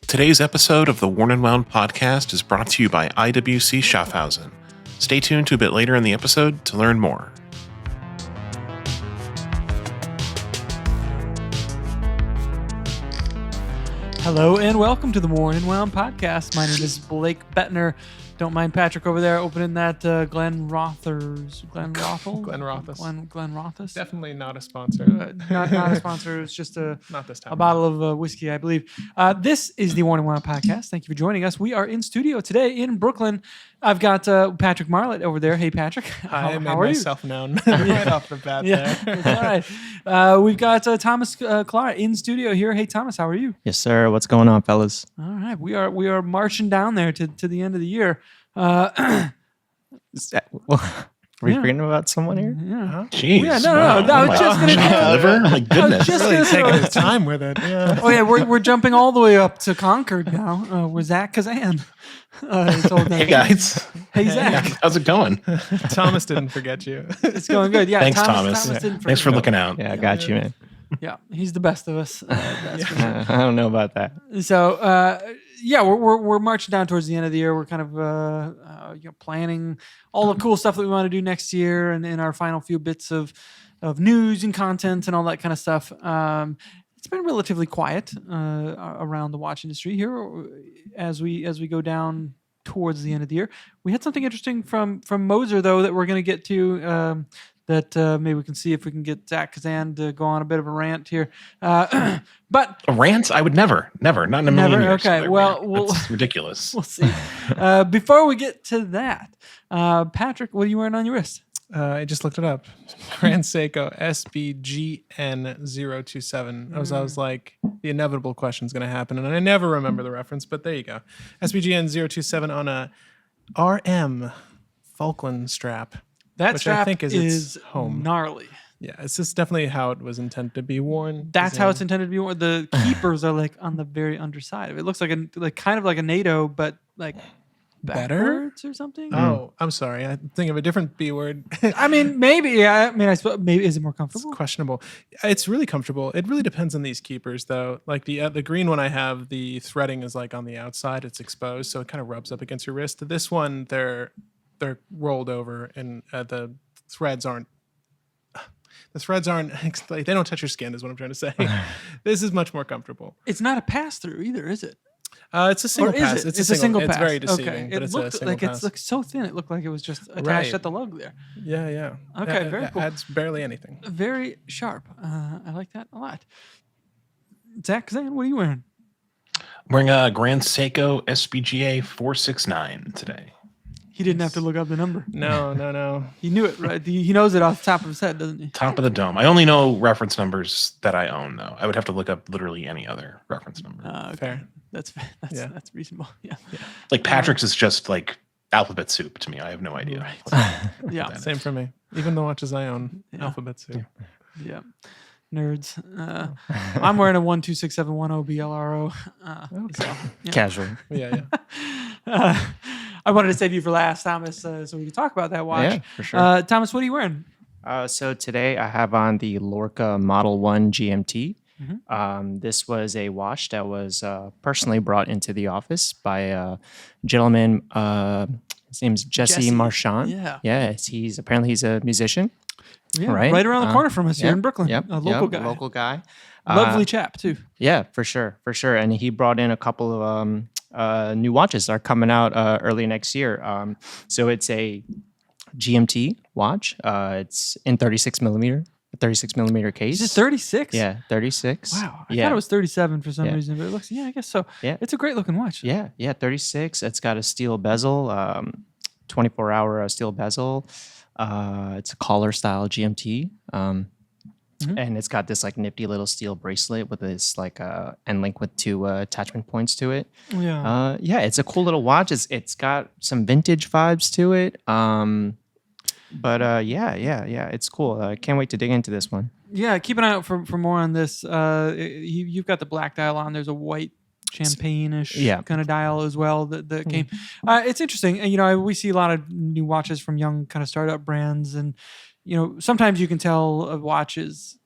Today's episode of the Worn and Wound podcast is brought to you by IWC Schaffhausen. Stay tuned to a bit later in the episode to learn more. Hello and welcome to the Worn and Wound podcast. My name is Blake Bettner. Don't mind Patrick over there opening that Glen Rothers. Definitely not a sponsor. Not a sponsor. It's just Not this time. a bottle of whiskey, I believe. This is the Worn and Wound podcast. Thank you for joining us. We are in studio today in Brooklyn. I've got Patrick Marlett over there. Hey, Patrick. I made myself known right off the bat there. That's all right. We've got Thomas Clara in studio here. Hey, Thomas, how are you? Yes, sir. What's going on, fellas? All right. We are marching down there to the end of the year. Are we forgetting about someone here? Yeah. Jeez. Yeah, no. I was just going to Liver? My goodness. just Really gonna taking throw- his time with it. Yeah. Oh yeah, we're jumping all the way up to Concord now. With Zach Kazan. Hey, guys. Hey Zach, How's it going? Thomas didn't forget you. it's going good. Yeah, Thanks, Thomas. didn't Thanks forget for about looking out. Yeah, I got you, man. it. Yeah, he's the best of us. That's for sure. I don't know about that. So yeah, we're marching down towards the end of the year. We're kind of planning all the cool stuff that we want to do next year, and in our final few bits of news and content and all that kind of stuff. It's been relatively quiet around the watch industry here as we go down towards the end of the year. We had something interesting from Moser though that we're going to get to. That maybe we can see if we can get Zach Kazan to go on a bit of a rant here. But A rant? I would never. Not in a million years. Okay, well, That's ridiculous. we'll see. Before we get to that, Patrick, what are you wearing on your wrist? I just looked it up. Grand Seiko SBGN027. I was like, the inevitable question's going to happen, and I never remember the reference, but there you go. SBGN027 on a RM Falkland strap. That Which strap I think is its home. gnarly. Yeah, it's just definitely how it was intended to be worn. That's how it's intended to be worn. The keepers are like on the very underside of it. It looks like kind of like a NATO, but like Better? backwards or something. Oh, I'm sorry. I think of a different B word. I mean, maybe. Yeah, I mean, I suppose maybe is it more It's comfortable? questionable. It's really comfortable. It really depends on these keepers, though. Like the green one I have, the threading is like on the outside. It's exposed, so it kind of rubs up against your wrist. This one, they're rolled over, and the threads aren't. The threads aren't. Like, they don't touch your skin. Is what I'm trying to say. This is much more comfortable. It's not a pass through either, is it? It's a single Or is pass. it? It's a single pass. It's very deceiving, Okay. but It it's a looked single like pass. it's so thin. It looked like it was just attached Right. at the lug there. Yeah. Okay, It very cool. adds barely anything. Very sharp. I like that a lot. Zach Kazan, what are you wearing? Wearing a Grand Seiko SBGA 469 today. He didn't have to look up the number. No. He knew it, right? He knows it off the top of his head, doesn't he? Top of the dome. I only know reference numbers that I own, though. I would have to look up literally any other reference number. Okay. Fair. That's Yeah. that's reasonable. Yeah. Like Patrick's is just like alphabet soup to me. I have no idea. Yeah. Same for me. Even the watches I own, alphabet soup. Yeah. Nerds. I'm wearing a 126710 BLRO. So, yeah. Casual. Yeah. I wanted to save you for last, Thomas, so we could talk about that watch. Yeah, for sure. Thomas, what are you wearing? So today I have on the Lorca Model 1 GMT. Mm-hmm. This was a watch that was personally brought into the office by a gentleman. His name's Jesse Marchand. Yeah. He's a musician. Yeah, Right. around the corner from us here in Brooklyn. Yep. A local guy. Local guy. Lovely chap, too. Yeah, for sure. And he brought in a couple of new watches that are coming out early next year. So it's a GMT watch. It's in 36 millimeter case. Is it 36? Yeah, 36. Wow. I yeah. thought it was 37 for some Yeah. reason, but it looks, I guess so. Yeah. It's a great looking watch. Yeah, 36. It's got a steel bezel, 24-hour steel bezel. It's a collar style GMT. And it's got this like nifty little steel bracelet with this like end link with two attachment points to it. Yeah. It's a cool little watch. It's got some vintage vibes to it. But it's cool. I can't wait to dig into this one. Yeah, keep an eye out for more on this. You've got the black dial on. There's a white champagne-ish kind of dial as well that came. It's interesting. And, we see a lot of new watches from young kind of startup brands. And, sometimes you can tell a watch is,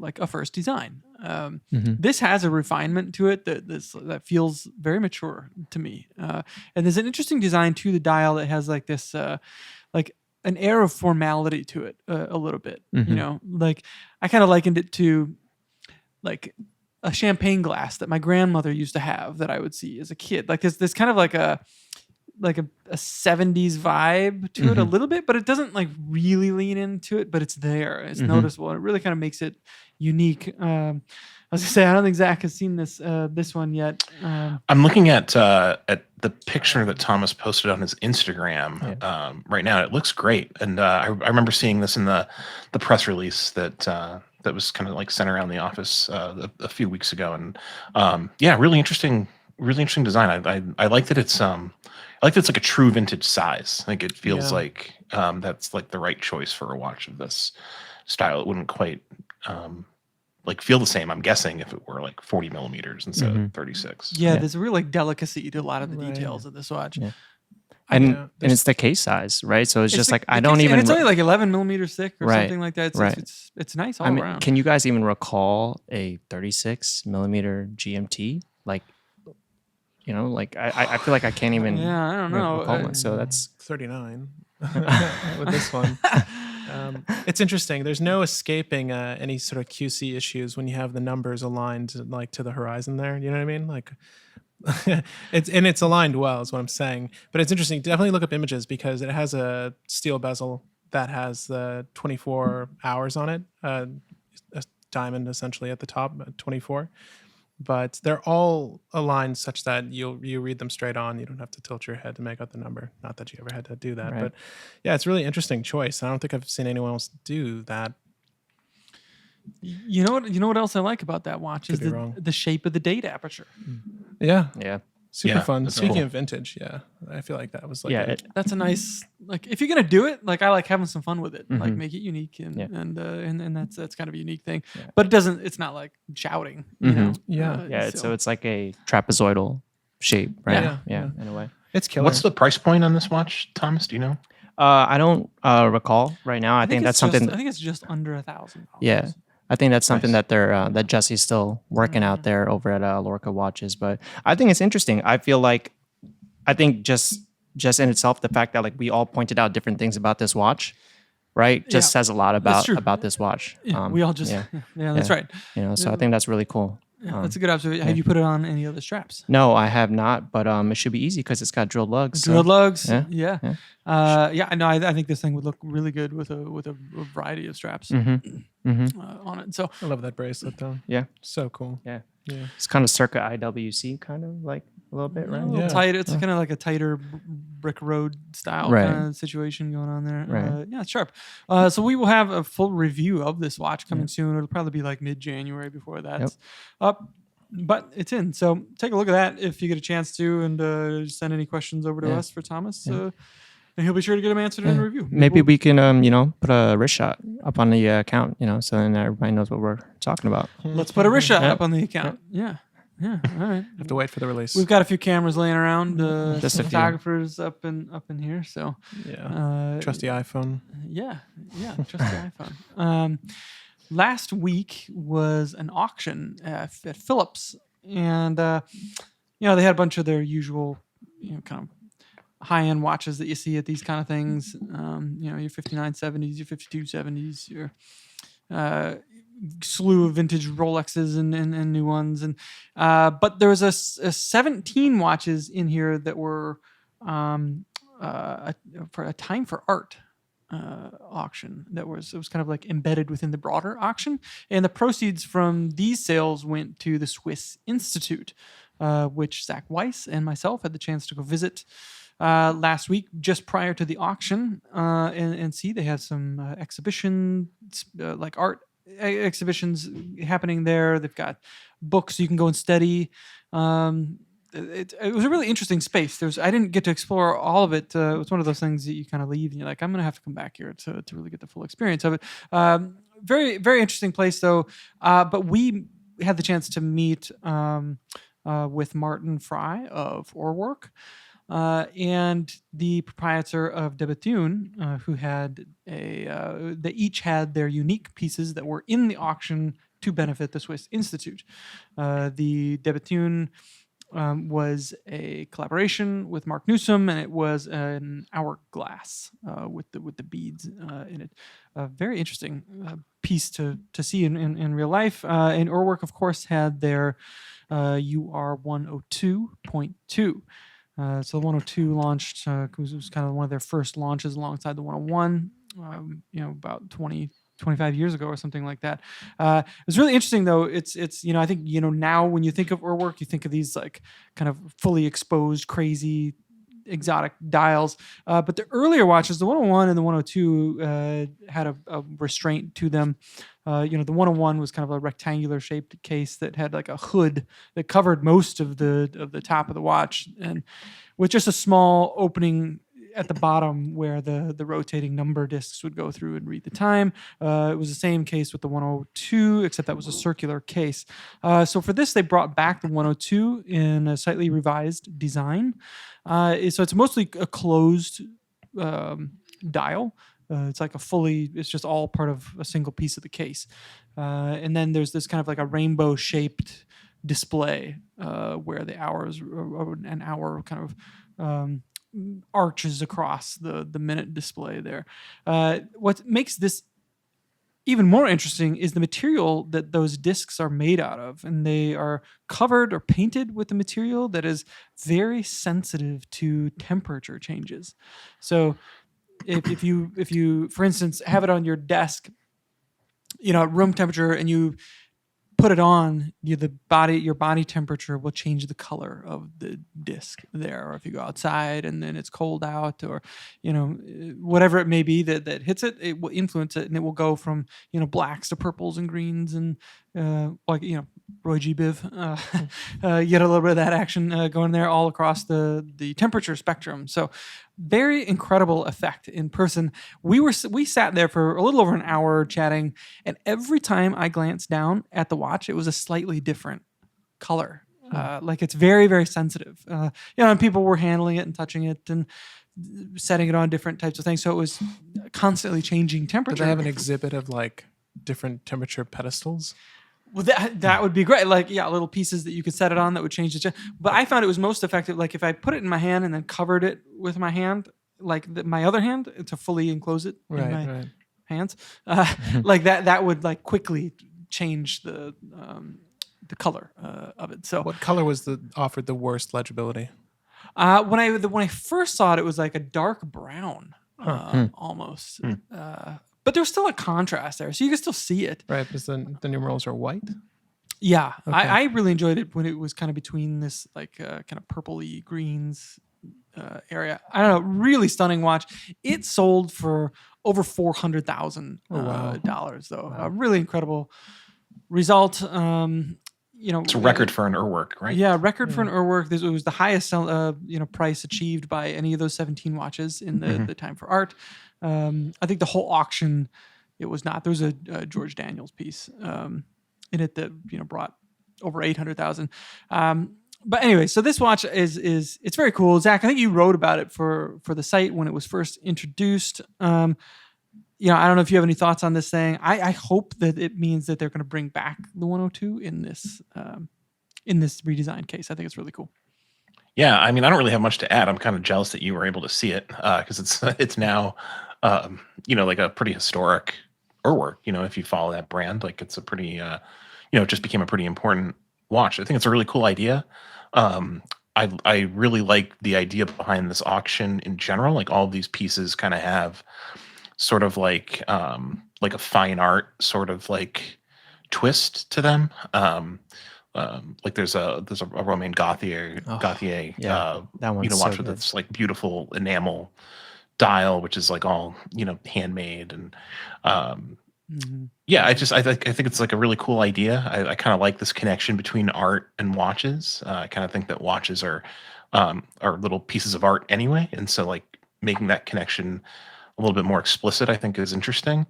like a first design. This has a refinement to it that feels very mature to me. And there's an interesting design to the dial that has like this, like an air of formality to it a little bit. You know, like I kind of likened it to like a champagne glass that my grandmother used to have that I would see as a kid. Like there's kind of like a 70s vibe to it a little bit, but it doesn't like really lean into it, but it's there. It's noticeable. And it really kind of makes it unique. I was gonna say, I don't think Zach has seen this one yet. I'm looking at the picture that Thomas posted on his Instagram right now. It looks great, and I remember seeing this in the press release that was kind of like sent around the office a few weeks ago. And really interesting design. I like that it's like a true vintage size. Like it feels like that's like the right choice for a watch of this style. It wouldn't quite like feel the same, I'm guessing, if it were like 40 millimeters instead of 36. Yeah, there's a real like delicacy to a lot of the details of this watch. Yeah. And it's the case size, right? So it's just like I don't and even. it's only like 11 millimeters thick or Right, something like that. It's nice all I mean, around. can you guys even recall a 36 millimeter GMT? Like, you know, like I feel like I can't even. Yeah, I don't know. recall one. So that's 39 with this one. It's interesting. There's no escaping any sort of QC issues when you have the numbers aligned like to the horizon there. You know what I mean? Like it's aligned well is what I'm saying. But it's interesting. Definitely look up images because it has a steel bezel that has the 24 hours on it. A diamond essentially at the top, 24. But they're all aligned such that you read them straight on. You don't have to tilt your head to make out the number. Not that you ever had to do that, but yeah, it's a really interesting choice. I don't think I've seen anyone else do that. You know what else I like about that watch is the shape of the date aperture. Yeah. Super fun. Speaking cool. of vintage, I feel like that was like that's a nice like if you're gonna do it, like I like having some fun with it, like make it unique and that's kind of a unique thing. Yeah. But it's not like shouting, you know. So it's like a trapezoidal shape, right? Yeah, in a way. It's killer. What's the price point on this watch, Thomas? Do you know? I don't recall right now. I think that's something. I think it's just under $1,000. Yeah. I think that's something that they're that Jesse's still working out there over at Lorca Watches. But I think it's interesting. I think just in itself, the fact that like we all pointed out different things about this watch, right, just says a lot about this watch. Yeah, we all just that's right. You know, so I think that's really cool. Yeah, that's a good observation. Have you put it on any other straps? No, I have not, but it should be easy because it's got drilled lugs. Drilled lugs, yeah. I think this thing would look really good with a variety of straps on it. So I love that bracelet though. Yeah, so cool. Yeah. It's kind of circa IWC, kind of like a little bit, right? A little tight. It's kind of like a tighter brick road style kind of situation going on there. Right. It's sharp. So we will have a full review of this watch coming soon. It'll probably be like mid-January before that's up. But it's in. So take a look at that if you get a chance to, and send any questions over to us for Thomas. And he'll be sure to get them answered in a review. Maybe we can, put a wrist shot up on the account, so then everybody knows what we're talking about. Let's put a wrist shot up on the account. Yeah. All right. Have to wait for the release. We've got a few cameras laying around. Just some photographers up in here. So trusty iPhone. Yeah, trusty iPhone. Last week was an auction at Philips, and they had a bunch of their usual, kind of high-end watches that you see at these kind of things. Your 5970s, your 5270s, your slew of vintage Rolexes and new ones, and but there was a 17 watches in here that were for a Time for Art auction it was kind of like embedded within the broader auction, and the proceeds from these sales went to the Swiss Institute, which Zach Weiss and myself had the chance to go visit last week just prior to the auction and see. They had some exhibition like art exhibitions happening there. They've got books you can go and study. It was a really interesting space. I didn't get to explore all of it. It was one of those things that you kind of leave and you're like, I'm going to have to come back here to really get the full experience of it. Very, very interesting place though. But we had the chance to meet with Martin Fry of Urwerk. And the proprietor of De Bethune, who had they each had their unique pieces that were in the auction to benefit the Swiss Institute. The Debetune was a collaboration with Mark Newsom, and it was an hourglass with the beads in it. A very interesting piece to see in real life. And Urwerk, of course, had their UR 102.2. So the 102 launched because it was kind of one of their first launches alongside the 101. About 25 years ago or something like that. It was really interesting though. It's I think now when you think of Urwerk, you think of these like kind of fully exposed, crazy, exotic dials. But the earlier watches, the 101 and the 102, had a restraint to them. The 101 was kind of a rectangular shaped case that had like a hood that covered most of the top of the watch, and with just a small opening at the bottom where the rotating number discs would go through and read the time. It was the same case with the 102, except that was a circular case. So for this, they brought back the 102 in a slightly revised design. So it's mostly a closed dial. It's just all part of a single piece of the case. And then there's this kind of like a rainbow shaped display where the hours, an hour kind of arches across the minute display there. What makes this even more interesting is the material that those discs are made out of, and they are covered or painted with a material that is very sensitive to temperature changes. So if you for instance have it on your desk, at room temperature, and you put it on, your body temperature will change the color of the disc there. Or if you go outside and then it's cold out, or whatever it may be that hits it, it will influence it, and it will go from blacks to purples and greens, and Roy G. Biv, get a little bit of that action going there all across the temperature spectrum. So very incredible effect in person. We sat there for a little over an hour chatting, and every time I glanced down at the watch, it was a slightly different color. Like it's very, very sensitive. And people were handling it and touching it and setting it on different types of things. So it was constantly changing temperature. Do they have an exhibit of like different temperature pedestals? Well, that would be great. Like, little pieces that you could set it on that would change the. But I found it was most effective. Like if I put it in my hand and then covered it with my hand, like my other hand, to fully enclose it in my hands, like that would like quickly change the color of it. So what color was offered the worst legibility? When I first saw it, it was like a dark brown, almost. But there's still a contrast there, so you can still see it. Right, because the numerals are white? Yeah. Okay. I really enjoyed it when it was kind of between this like kind of purpley greens area. I don't know, really stunning watch. It sold for over $400,000 though. A really incredible result. It's a record for an Urwerk, right? Yeah, record for an Urwerk. It was the highest price achieved by any of those 17 watches in the Time for Art. I think the whole auction, it was not. There was a George Daniels piece in it that brought over 800,000. But anyway, so this watch it's very cool. Zach, I think you wrote about it for the site when it was first introduced. I don't know if you have any thoughts on this thing. I hope that it means that they're going to bring back the 102 in this redesigned case. I think it's really cool. Yeah, I mean, I don't really have much to add. I'm kind of jealous that you were able to see it because it's now, like a pretty historic Urwerk. If you follow that brand, like it's a pretty, it just became a pretty important watch. I think it's a really cool idea. I really like the idea behind this auction in general. Like all of these pieces kind of have sort of like a fine art sort of like twist to them. Like there's a Romain Gauthier, that one's watch so with good. this like beautiful enamel dial, which is like all handmade, and I think it's like a really cool idea. I kind of like this connection between art and watches. I kind of think that watches are little pieces of art anyway, and so like making that connection a little bit more explicit, I think, is interesting.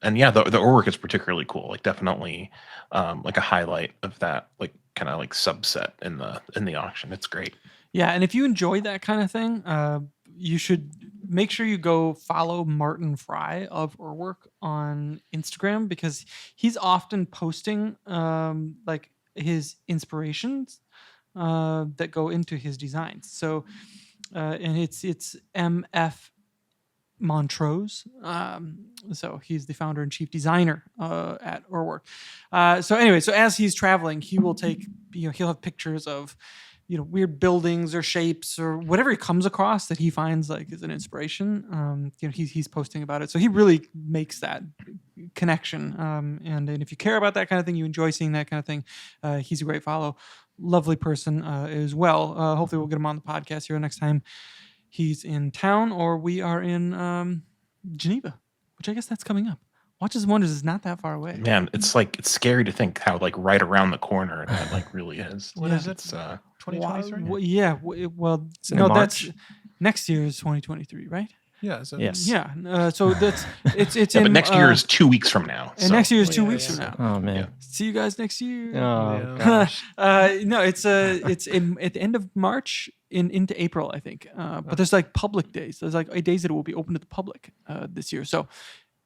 And yeah, the Urwerk is particularly cool. Like definitely like a highlight of that, like kind of like subset in the auction. It's great. Yeah, and if you enjoy that kind of thing, you should make sure you go follow Martin Fry of Urwerk on Instagram, because he's often posting like his inspirations that go into his designs. So and it's MF Montrose. So he's the founder and chief designer at Urwerk. So anyway, so as he's traveling, he will take, he'll have pictures of, weird buildings or shapes or whatever he comes across that he finds like is an inspiration. He's posting about it. So he really makes that connection. And if you care about that kind of thing, you enjoy seeing that kind of thing, he's a great follow. Lovely person as well. Hopefully we'll get him on the podcast here next time he's in town, or we are in Geneva, which I guess that's coming up. Watches and Wonders is not that far away. Man, it's scary to think how right around the corner that really is. What is it? It's 2023? Well, It's in no, March. that's next year is 2023, right? Yeah. So Yes. Yeah. So that's it's yeah, in but next year is 2 weeks from now. and so- next year is 2 Yeah, weeks yeah. from now. Oh man. Yeah. See you guys next year. Oh Yeah. gosh. No, it's at the end of March into April, I think. But there's like public days. There's like days that it will be open to the public this year. So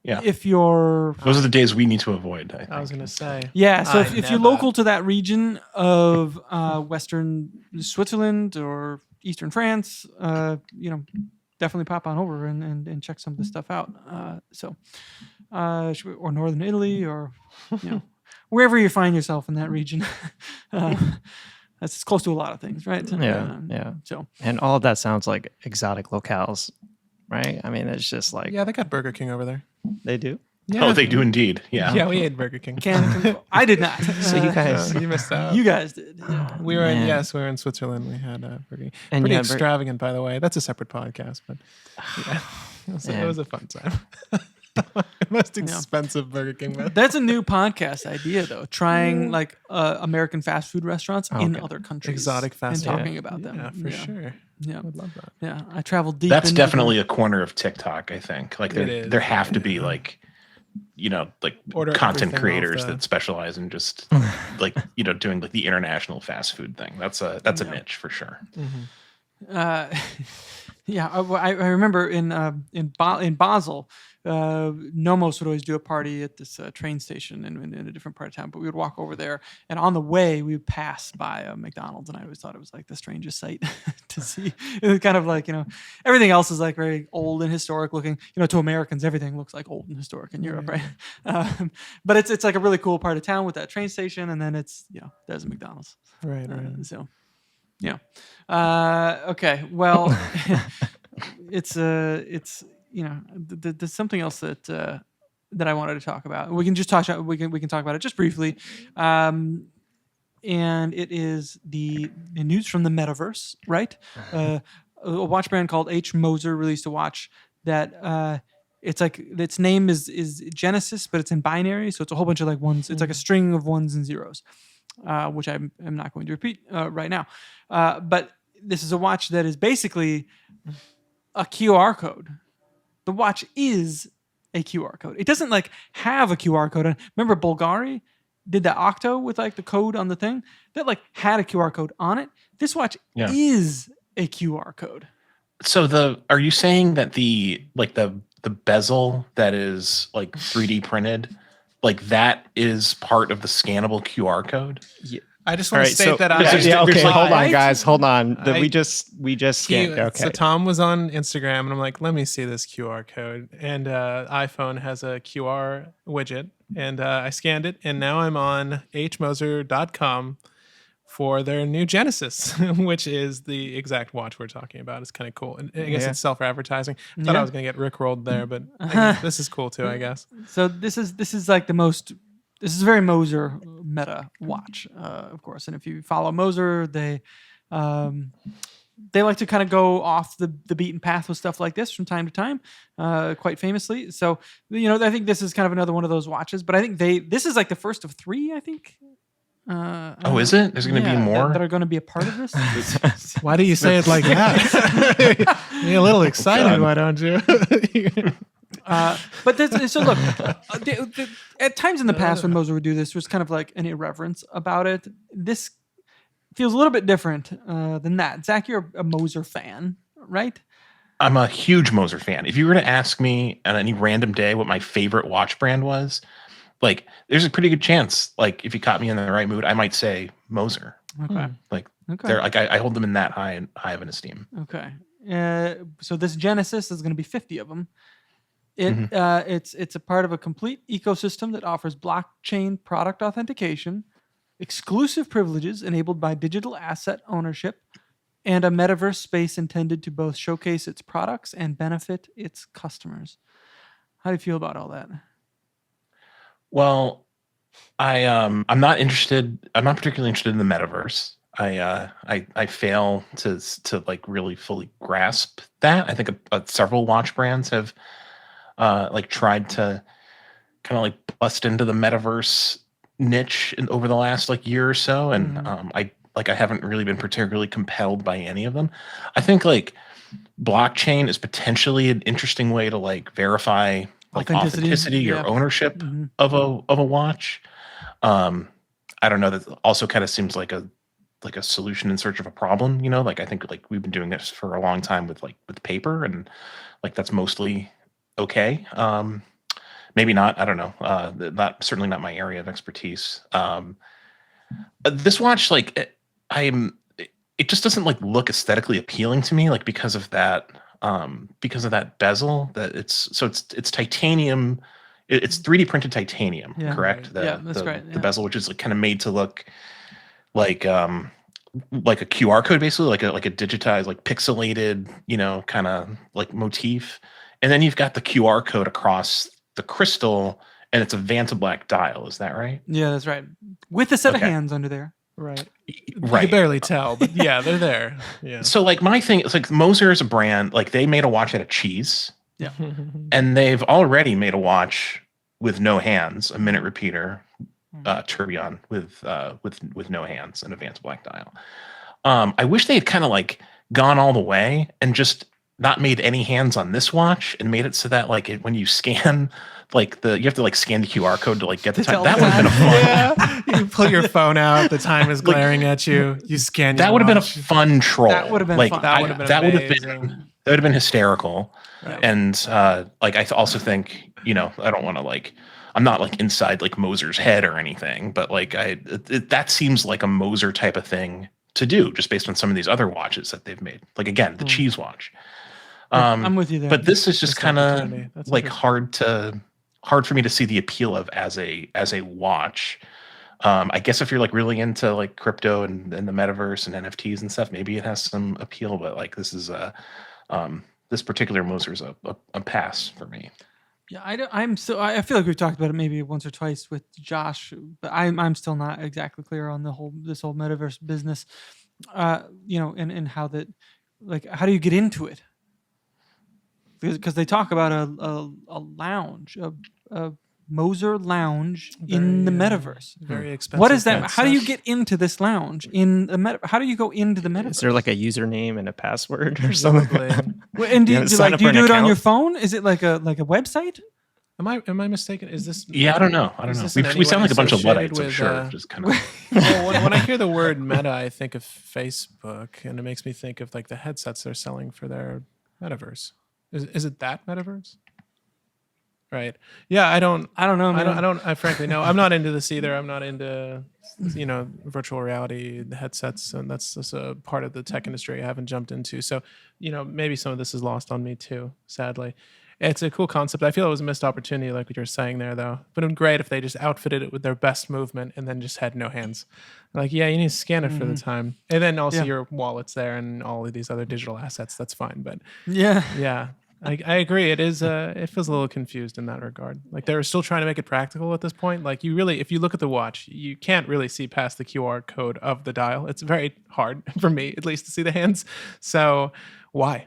Yeah. if you're Those are the days we need to avoid. I think. I was gonna say. so I if you're never- local to that region of Western Switzerland or Eastern France, definitely pop on over and check some of this stuff out. Or Northern Italy, or wherever you find yourself in that region. That's close to a lot of things, right? Yeah, yeah. So And all of that sounds like exotic locales, right? I mean, it's just like Yeah, they got Burger King over there. they do. Yeah. Oh, they do indeed. Yeah. Yeah, we ate Burger King. I did not. So you guys, You missed out. you guys did. Yeah. We were Man. we were in Switzerland. We had Burger King. And Pretty you had extravagant, by the way. That's a separate podcast, but yeah, it Man. was a fun time. Most expensive Burger King. Man. That's a new podcast idea, though. Trying like American fast food restaurants in Okay. other countries, Exotic fast and food. talking about them. Yeah, for sure. Yeah, Would love that. yeah. I traveled deep. That's into definitely a corner of TikTok, I think. Like It is, there have to be yeah. content Order everything off creators the- that specialize in just doing like the international fast food thing. That's a niche for sure. Yeah, I remember in Basel, Nomos would always do a party at this train station in a different part of town. But we would walk over there, and on the way we would pass by a McDonald's, and I always thought it was like the strangest sight to see. It was kind of like everything else is like very old and historic looking. To Americans, everything looks like old and historic in Europe, right? But it's like a really cool part of town with that train station, and then it's there's a McDonald's. Right, right. So, yeah. Okay. Well, it's there's something else that I wanted to talk about. We can just talk. We can talk about it just briefly. And it is the news from the Metaverse, right? A watch brand called Moser released a watch that it's like its name is Genesis, but it's in binary, so it's a whole bunch of like ones. It's like a string of ones and zeros. Which I'm not going to repeat right now. But this is a watch that is basically a QR code. The watch is a QR code. It doesn't like have a QR code on. Remember Bulgari did that Octo with like the code on the thing? That like had a QR code on it. This watch is a QR code. So are you saying that the bezel that is like 3D printed, like that is part of the scannable QR code? I just All want right, to state so that there's I. like- hold on, Right? guys, hold on. I- We just scanned. Okay. So Tom was on Instagram, and I'm like, let me see this QR code. And iPhone has a QR widget, and I scanned it, and now I'm on hmoser.com for their new Genesis, which is the exact watch we're talking about. It's kind of cool. And I guess Yeah. it's self-advertising. I thought I Yeah. was going to get rickrolled there, but I guess this is cool too, I guess. So this is like the most. This is a very Moser meta watch, of course. And if you follow Moser, they like to kind of go off the beaten path with stuff like this from time to time, quite famously. So I think this is kind of another one of those watches. But I think this is like the first of 3. I think. Oh, is it? There's going to be more? that are going to be a part of this. Why do you say it like that? You're a little excited, God. why don't you? But so look, at times in the past when Moser would do this, there was kind of like an irreverence about it. This feels a little bit different than that. Zach, you're a Moser fan, right? I'm a huge Moser fan. If you were to ask me on any random day what my favorite watch brand was, like there's a pretty good chance, like if you caught me in the right mood, I might say Moser. Okay. Like Okay. they're like I hold them in that high of an esteem. Okay. So this Genesis is going to be 50 of them. It's a part of a complete ecosystem that offers blockchain product authentication, exclusive privileges enabled by digital asset ownership, and a metaverse space intended to both showcase its products and benefit its customers. How do you feel about all that? Well, I'm not interested. I'm not particularly interested in the metaverse. I fail to like really fully grasp that. I think several watch brands have like tried to kind of like bust into the metaverse niche over the last like year or so, and I haven't really been particularly compelled by any of them. I think like blockchain is potentially an interesting way to like verify like authenticity or ownership of a watch. I don't know. That also kind of seems like a solution in search of a problem. You know, like I think like we've been doing this for a long time with paper, and like that's mostly okay. Maybe not. I don't know. Certainly not my area of expertise. This watch, like it just doesn't like look aesthetically appealing to me, like because of that bezel. That it's titanium. It's 3D printed titanium, correct? That's right. The bezel, which is like kind of made to look like a QR code, basically, like a digitized, like pixelated, you know, kind of like motif. And then you've got the QR code across the crystal, and it's a Vantablack dial. Is that right? Yeah, that's right. With a set of hands under there. Right. Right. You can barely tell, but yeah, they're there. Yeah. So like my thing is like Moser is a brand, like they made a watch out of cheese. Yeah. And they've already made a watch with no hands, a minute repeater, tourbillon with no hands and a Vantablack dial. I wish they had kind of like gone all the way and just not made any hands on this watch and made it so that like when you scan like you have to like scan the QR code to like get the time. That would have been a fun. Yeah. You pull your phone out, the time is glaring at you. You scan. That would have been a fun troll. That would have been like fun. That would have been amazing. That would have been hysterical. Right. And like I also think, you know, I don't want to like I'm not like inside like Moser's head or anything, but like that seems like a Moser type of thing to do just based on some of these other watches that they've made. Like again, the cheese watch. I'm with you there. But this is just kind of like hard for me to see the appeal of as a watch. I guess if you're like really into like crypto and the metaverse and NFTs and stuff, maybe it has some appeal. But like this is this particular Moser is a pass for me. Yeah, I feel like we've talked about it maybe once or twice with Josh, but I'm still not exactly clear on this whole metaverse business. You know, and how that, like, how do you get into it? Because they talk about a lounge, a Moser lounge in the metaverse. Very expensive. What is that? How do you get into this lounge in the How do you go into the metaverse? Is there like a username and a password or something? And do you do it on your phone? Is it like a website? Am I mistaken? Is this? Yeah, I don't know. We sound like a bunch of Luddites, I'm sure. Just kind of. Well, when I hear the word Meta, I think of Facebook, and it makes me think of like the headsets they're selling for their metaverse. Is it that metaverse? Right. Yeah, I don't know. I frankly know. I'm not into this either. I'm not into, you know, virtual reality headsets, and that's just a part of the tech industry I haven't jumped into. So, you know, maybe some of this is lost on me too, sadly. It's a cool concept. I feel it was a missed opportunity, like what you're saying there, though. But it would be great if they just outfitted it with their best movement and then just had no hands. Like, yeah, you need to scan it for the time. And then also your wallet's there and all of these other digital assets. That's fine. But yeah. I agree. It is. It feels a little confused in that regard. Like they're still trying to make it practical at this point. Like you really, if you look at the watch, you can't really see past the QR code of the dial. It's very hard for me, at least, to see the hands. So why?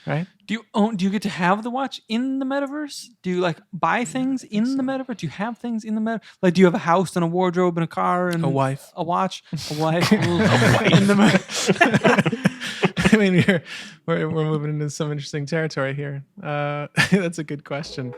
Right? Do you get to have the watch in the metaverse? Do you like buy things in the metaverse? Do you have things in the metaverse? Like, do you have a house and a wardrobe and a car and a wife, a watch, a wife, a wife in the metaverse? I mean, we're moving into some interesting territory here. That's a good question.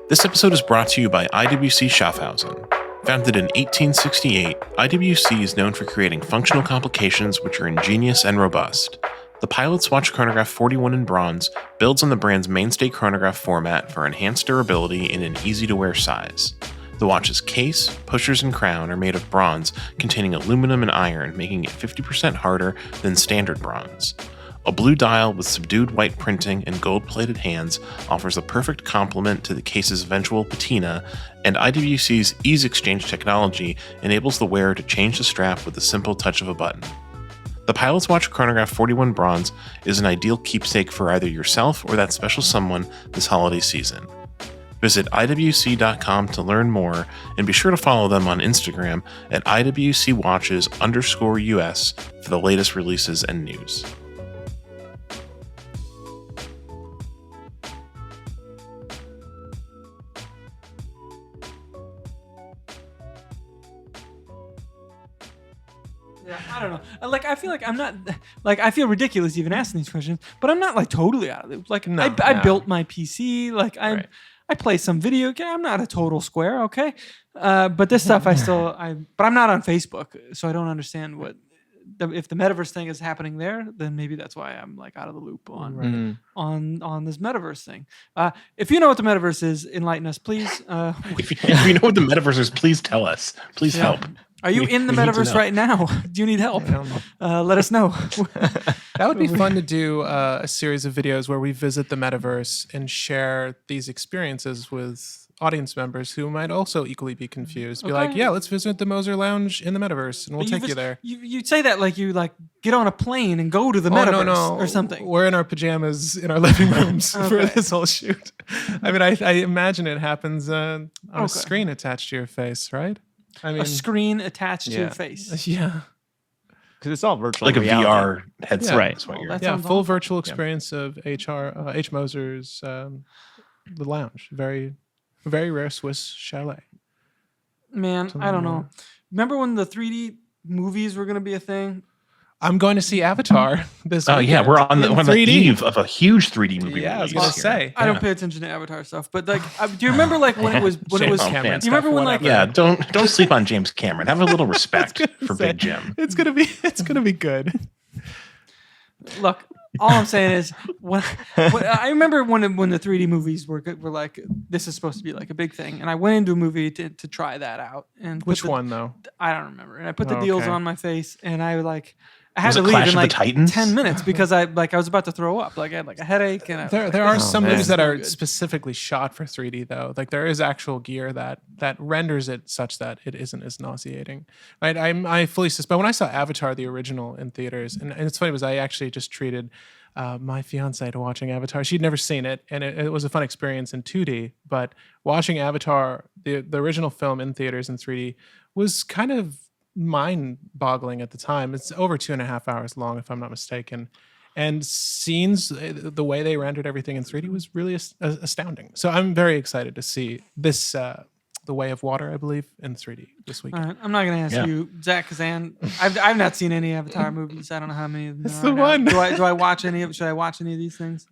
This episode is brought to you by IWC Schaffhausen. Founded in 1868, IWC is known for creating functional complications which are ingenious and robust. The Pilot's Watch Chronograph 41 in bronze builds on the brand's mainstay chronograph format for enhanced durability in an easy-to-wear size. The watch's case, pushers, and crown are made of bronze containing aluminum and iron, making it 50% harder than standard bronze. A blue dial with subdued white printing and gold-plated hands offers a perfect complement to the case's eventual patina, and IWC's Ease Exchange technology enables the wearer to change the strap with the simple touch of a button. The Pilot's Watch Chronograph 41 Bronze is an ideal keepsake for either yourself or that special someone this holiday season. Visit IWC.com to learn more, and be sure to follow them on Instagram at IWCWatches_US for the latest releases and news. Yeah, I don't know. Like, I feel like I'm not, like, I feel ridiculous even asking these questions, but I'm not like totally out of it. Like, I built my PC. Like, I play some video game. I'm not a total square, okay? But this stuff but I'm not on Facebook, so I don't understand if the metaverse thing is happening there, then maybe that's why I'm like out of the loop on this metaverse thing. If you know what the metaverse is, enlighten us, please. If you know what the metaverse is, please tell us. Please help. Are you in the metaverse right now? Do you need help? Let us know. That would be fun to do a series of videos where we visit the metaverse and share these experiences with audience members who might also equally be confused. Be like, yeah, let's visit the Moser Lounge in the metaverse, and we'll take you there. You'd say that like you like get on a plane and go to the metaverse or something. We're in our pajamas in our living rooms for this whole shoot. I mean, I imagine it happens on a screen attached to your face, right? I mean, a screen attached to your face. Yeah. Because it's all virtual. Like reality. a VR headset. Right. That's what Full virtual experience of H. Moser's The Lounge. Very, very rare Swiss chalet. Man, I don't know. Remember when the 3D movies were going to be a thing? I'm going to see Avatar this weekend. Oh, yeah. We're on the eve of a huge 3D movie. Yeah, I was going to say. I don't pay attention to Avatar stuff, but like, do you remember like when it was Cameron? Do you remember when like don't sleep on James Cameron. Have a little respect for Big Jim. It's gonna be good. Look, all I'm saying is when I remember when the 3D movies were like, this is supposed to be like a big thing, and I went into a movie to try that out. And which one though? I don't remember. And I put the deals on my face, and I had to it leave Clash in of the like Titans? 10 minutes because I was about to throw up. Like I had like a headache. And there are some movies that are specifically shot for 3D though. Like there is actual gear that renders it such that it isn't as nauseating. Right? I fully suspect when I saw Avatar the original in theaters, and it's funny because I actually just treated my fiance to watching Avatar. She'd never seen it, and it was a fun experience in 2D. But watching Avatar, the original film in theaters in 3D, was kind of mind-boggling at the time. It's over 2.5 hours long, if I'm not mistaken. And scenes, the way they rendered everything in 3D was really astounding. So I'm very excited to see this, The Way of Water, I believe, in 3D this weekend. All right, I'm not going to ask you, Zach Kazan. I've not seen any Avatar movies. I don't know how many of them It's there the are one. now. Do I watch any of? Should I watch any of these things?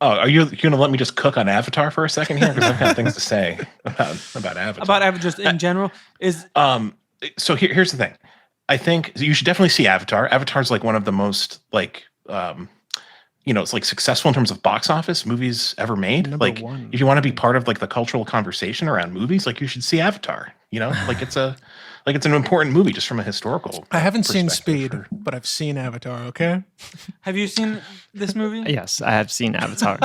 Oh, are you going to let me just cook on Avatar for a second here? Because I've got things to say about Avatar. About Avatar just in general? So here's the thing. I think you should definitely see Avatar. Avatar's like one of the most like, it's like successful in terms of box office movies ever made. Number like one. if you want to be part of like the cultural conversation around movies, like you should see Avatar, like it's an important movie just from a historical. I haven't seen perspective. Speed, but I've seen Avatar, okay? Have you seen this movie? Yes, I have seen Avatar.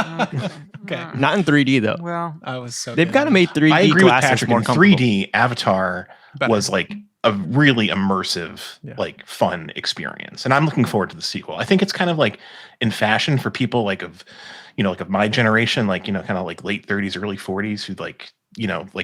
Okay. Not in 3D though. Well, I was so They've got to make 3D I agree with glasses Patrick. more In comfortable. 3D, Avatar Better. was like a really immersive, like fun experience, and I'm looking forward to the sequel. I think it's kind of like in fashion for people like of my generation, like kind of like late 30s, early 40s, who like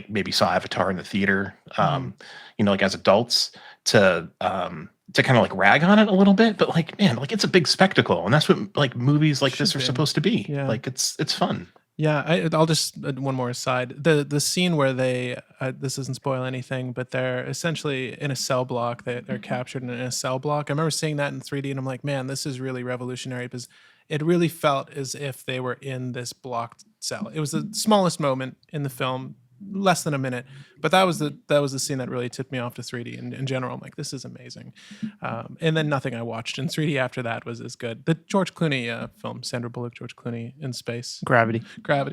maybe saw Avatar in the theater, like as adults to kind of like rag on it a little bit, but like man, like it's a big spectacle, and that's what like movies like this are supposed to be. Yeah. Like it's fun. Yeah, I'll just one more aside. The scene where they this doesn't spoil anything, but they're essentially in a cell block. They're captured in a cell block. I remember seeing that in 3D, and I'm like, man, this is really revolutionary because it really felt as if they were in this blocked cell. It was the smallest moment in the film, less than a minute. But that was the scene that really tipped me off to 3D. In general, I'm like, this is amazing. And then nothing I watched in 3D after that was as good. The George Clooney film, Sandra Bullock, George Clooney in space. Gravity.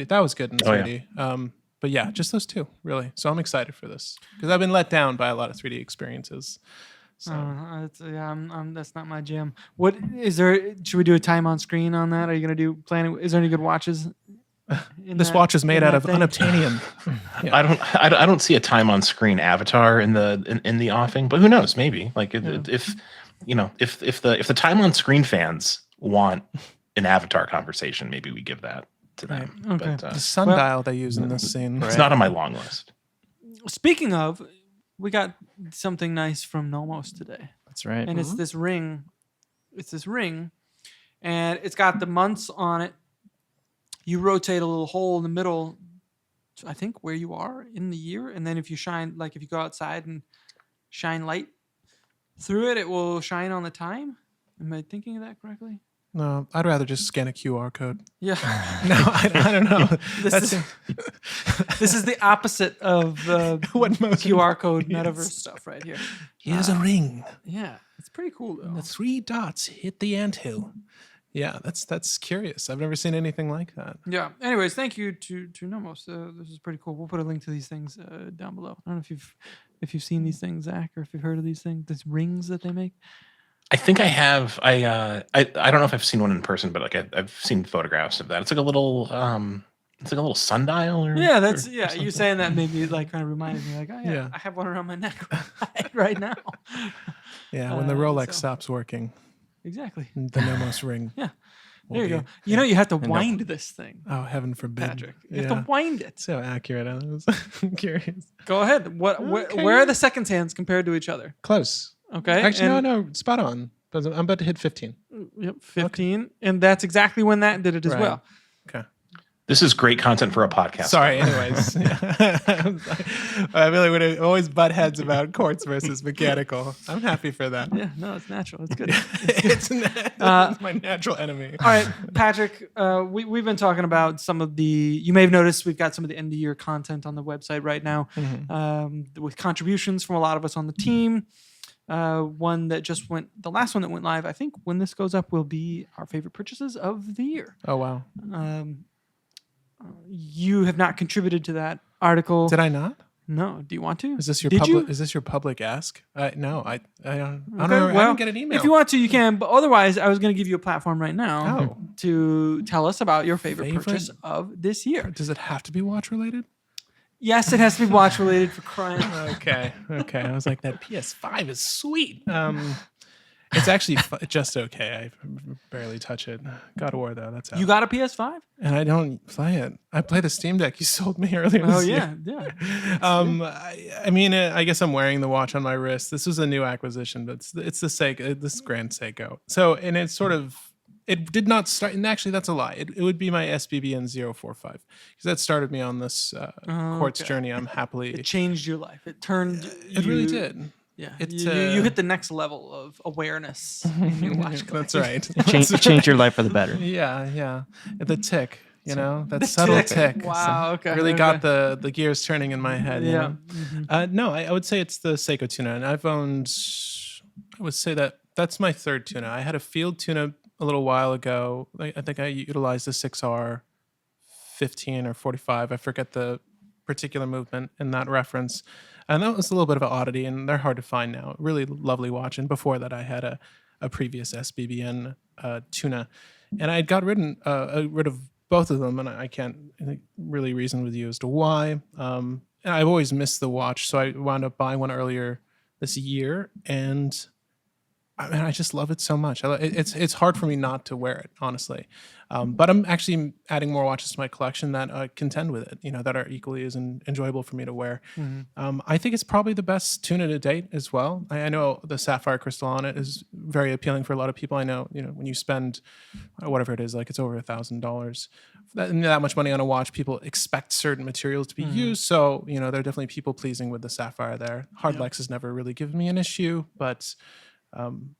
That was good in 3D. Yeah. But yeah, just those two, really. So I'm excited for this because I've been let down by a lot of 3D experiences. So that's not my jam. What is there? Should we do a time on screen on that? Are you gonna do planning? Is there any good watches? This watch is made out of unobtainium. Yeah. I don't see a time on screen avatar in the offing, but who knows? Maybe like if the time on screen fans want an avatar conversation, maybe we give that to them. Right. Okay. But, the sundial they use in this scene. it's not on my long list. Speaking of, we got something nice from Nomos today. That's right. And it's this ring. It's this ring, and it's got the months on it. You rotate a little hole in the middle, I think, where you are in the year, and then if you go outside and shine light through it, it will shine on the time. Am I thinking of that correctly? No, I'd rather just scan a QR code. Yeah. No, I don't know. This is the opposite of What Moser QR code is. Metaverse stuff right here. Here's a ring. Yeah, it's pretty cool though. The 3 dots hit the anthill. Yeah, that's curious. I've never seen anything like that. Yeah. Anyways, thank you to Nomos. This is pretty cool. We'll put a link to these things down below. I don't know if you've seen these things, Zach, or if you've heard of these things. These rings that they make. I think I have. I don't know if I've seen one in person, but like I've seen photographs of that. It's like a little sundial. Or, Yeah, that's or you something. saying that made me like kind of reminded me like, oh yeah, Yeah. I have one around my neck right now. Yeah, when the Rolex so- stops working, Exactly. the Nomos ring. Yeah. will There you be- go. You know, you have to wind this thing, Oh, heaven forbid. Patrick. You have to wind it. So accurate. I was curious. Go ahead. Okay. Where are the second hands compared to each other? Close. Okay. Actually, and, no, spot on. But I'm about to hit 15. Yep, 15. And that's exactly when that did it as Right. well. Okay. This is great content for a podcast. Sorry, anyways. I feel like we're always butt heads about quartz versus mechanical. I'm happy for that. Yeah, no, it's natural. It's good. It's my natural enemy. All right, Patrick, we've been talking about some of the, you may have noticed we've got some of the end of year content on the website right now with contributions from a lot of us on the team. One that just went, the last one that went live, I think when this goes up will be our favorite purchases of the year. Oh, wow. You have not contributed to that article. Did I not? No. Do you want to? Is this your Did public? you? Is this your public ask? No, I don't. I Okay, don't know. I well, didn't get an email. If you want to, you can. But otherwise, I was going to give you a platform right now Oh. to tell us about your favorite purchase of this year. Does it have to be watch related? Yes, it has to be watch related for crying. Okay. I was like, that PS5 is sweet. It's actually just okay. I barely touch it. God of War though, that's out. You got a PS5? And I don't play it. I play the Steam Deck you sold me earlier. Oh this yeah, year. yeah. I mean, I guess I'm wearing the watch on my wrist. This was a new acquisition, but it's the Seiko, this Grand Seiko. So, and it's sort of, it did not start, and actually that's a lie. It would be my SBBN 045 because that started me on this quartz journey. I'm happily. It changed your life. It turned. It really did. Yeah, It's, you hit the next level of awareness in your watch That's collection. right. Change your life for the better. Yeah. The tick, that The subtle tick. tick. Wow, okay, Really okay. got the gears turning in my head. Yeah. No, I would say it's the Seiko tuna, and I've owned. I would say that's my third tuna. I had a field tuna a little while ago. I think I utilized the 6R 15 or 45. I forget the particular movement in that reference. And that was a little bit of an oddity, and they're hard to find now. Really lovely watch. And before that, I had a previous SBBN tuna, and I got rid of both of them, and I can't really reason with you as to why. And I've always missed the watch, so I wound up buying one earlier this year, and I mean, I just love it so much. It's hard for me not to wear it, honestly. But I'm actually adding more watches to my collection that contend with it, that are equally as enjoyable for me to wear. I think it's probably the best tuna to date as well. I know the sapphire crystal on it is very appealing for a lot of people. I know, when you spend whatever it is, like it's over $1,000, that much money on a watch, people expect certain materials to be used. So, they're definitely people pleasing with the sapphire there. Hard Lex has never really given me an issue, but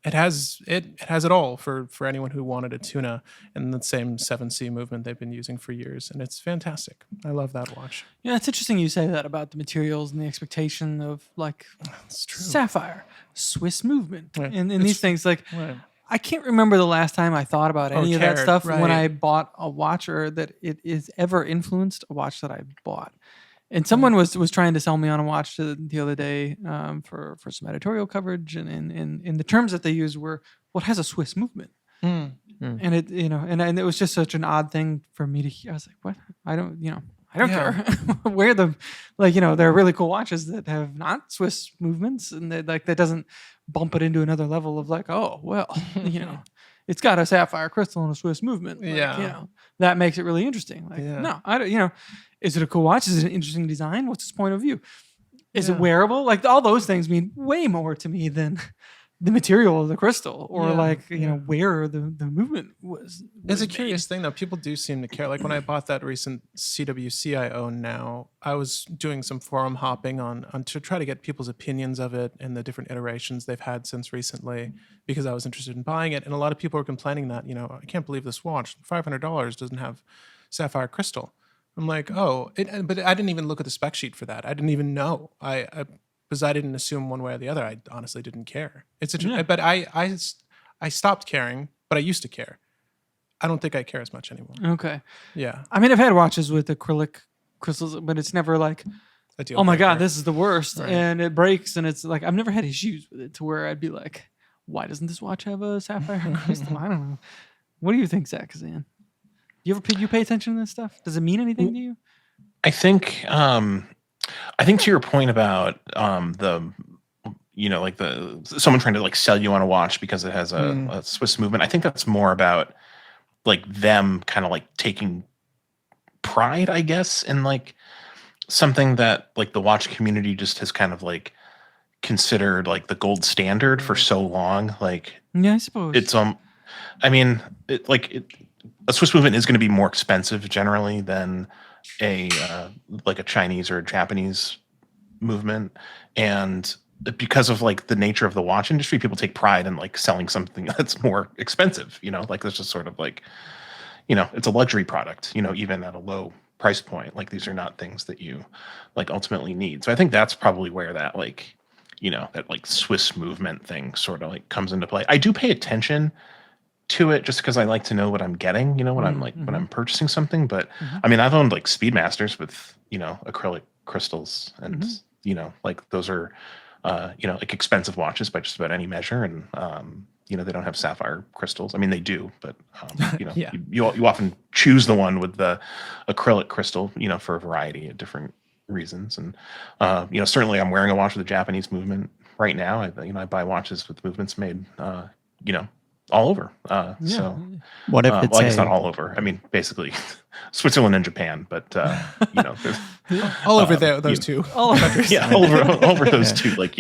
it has it all for anyone who wanted a tuna, and the same 7C movement they've been using for years, and it's fantastic. I love that watch. Yeah, it's interesting you say that about the materials and the expectation of like It's true. sapphire, Swiss movement, Right. and these things. Like, Right. I can't remember the last time I thought about any of that cared, stuff when right. I bought a watch, or that it is ever influenced a watch that I bought. And someone was trying to sell me on a watch the other day for some editorial coverage, and in the terms that they used were, well, it has a Swiss movement. And it, and it was just such an odd thing for me to hear. I was like, what? I don't Yeah. care. Where the, there are really cool watches that have not Swiss movements, and that doesn't bump it into another level of like, oh, well, it's got a sapphire crystal and a Swiss movement. Like, Yeah. that makes it really interesting. Like, Yeah. no, I don't, is it a cool watch? Is it an interesting design? What's its point of view? Is it Yeah. wearable? Like, all those things mean way more to me than the material of the crystal, or where the movement was. It's a made. curious thing though. People do seem to care. Like when I bought that recent CWC I own now, I was doing some forum hopping on to try to get people's opinions of it and the different iterations they've had since recently, because I was interested in buying it. And a lot of people were complaining that, I can't believe this watch, $500 doesn't have sapphire crystal. I'm like, oh, but I didn't even look at the spec sheet for that. I didn't even know. Because I didn't assume one way or the other. I honestly didn't care. But I stopped caring, but I used to care. I don't think I care as much anymore. Okay. Yeah. I mean, I've had watches with acrylic crystals, but it's never like, A deal oh my God, breaker. this is the worst. Right. And it breaks. And it's like, I've never had issues with it to where I'd be like, why doesn't this watch have a sapphire crystal? I don't know. What do you think, Zach Kazan? You pay attention to this stuff? Does it mean anything to you? I think to your point about someone trying to like sell you on a watch because it has a Swiss movement. I think that's more about like them kind of like taking pride, I guess, in like something that like the watch community just has kind of like considered like the gold standard for so long. Like, Yeah, I suppose. it's I mean, a Swiss movement is going to be more expensive generally than a Chinese or a Japanese movement, and because of like the nature of the watch industry, people take pride in like selling something that's more expensive. Like that's just sort of like, it's a luxury product. Even at a low price point, like these are not things that you like ultimately need. So I think that's probably where that like, that like Swiss movement thing sort of like comes into play. I do pay attention to it just because I like to know what I'm getting, when I'm like when I'm purchasing something. But I mean, I've owned like Speedmasters with acrylic crystals, and like those are like expensive watches by just about any measure, and they don't have sapphire crystals. I mean, they do, but Yeah. you often choose the one with the acrylic crystal, for a variety of different reasons. And certainly I'm wearing a watch with a Japanese movement right now. I buy watches with movements made all over. So What if it's well, I guess not all over. I mean, basically Switzerland and Japan, but there's All over there, those two. all yeah, all over those two, like